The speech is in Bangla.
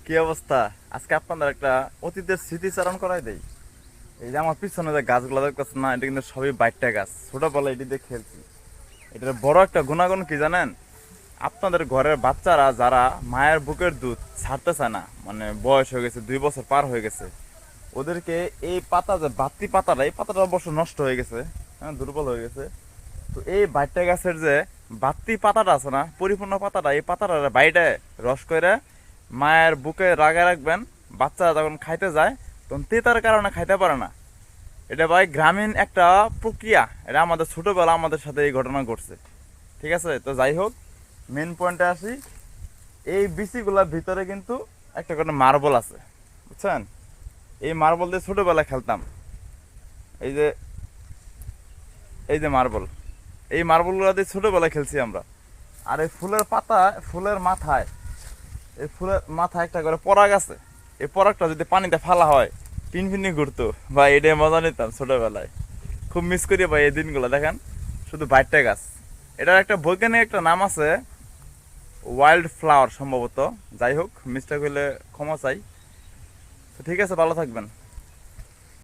কি অবস্থা? আজকে আপনাদের একটা অতীতের স্মৃতিচারণ করাই দেই। এই যে আমার পিছনে যে গাছগুলো দেখতেছেন না, এটা কিন্তু সবই বাইটটা গাছ। ছোটবেলায় এটি দিয়ে খেলছি। এটার বড় একটা গুণাগুণ কি জানেন? আপনাদের ঘরের বাচ্চারা যারা মায়ের বুকের দুধ ছাড়তে চায় না, মানে বয়স হয়ে গেছে, 2 বছর পার হয়ে গেছে, ওদেরকে এই পাতা, যে বাত্তি পাতাটা, এই পাতাটা অবশ্য নষ্ট হয়ে গেছে, হ্যাঁ, দুর্বল হয়ে গেছে। তো এই বাইটটা গাছের যে বাত্তি পাতাটা আছে না, পরিপূর্ণ পাতাটা, এই পাতাটা বাইটে রস করে মায়ের বুকে রাগে রাখবেন। বাচ্চারা যখন খাইতে যায় তখন তেতার কারণে খাইতে পারে না। এটা ভাই গ্রামীণ একটা প্রক্রিয়া। এটা আমাদের ছোটবেলা আমাদের সাথে এই ঘটনা ঘটছে। ঠিক আছে, তো যাই হোক, মেন পয়েন্টে আসি। এই বিচিগুলোর ভিতরে কিন্তু একটা করে মার্বল আছে, বুঝছেন? এই মার্বল দিয়ে ছোটবেলায় খেলতাম। এই যে এই যে মার্বল, এই মার্বলগুলো দিয়ে ছোটবেলায় খেলছি আমরা। আর এই ফুলের পাতা, ফুলের মাথায়, এই ফুলের মাথায় একটা করে পরাগ আছে। এই পরাগটা যদি পানিতে ফেলা হয়, টিনফিনি ঘুরতো ভাই। এটাই মজা নিতাম ছোটবেলায়। খুব মিস করি ভাই এই দিনগুলো। দেখেন, শুধু বাইটটা গাছ। এটার একটা বৈজ্ঞানিক একটা নাম আছে, ওয়াইল্ড ফ্লাওয়ার সম্ভবত। যাই হোক, মিস্টেক হইলে ক্ষমা চাই। তো ঠিক আছে, ভালো থাকবেন।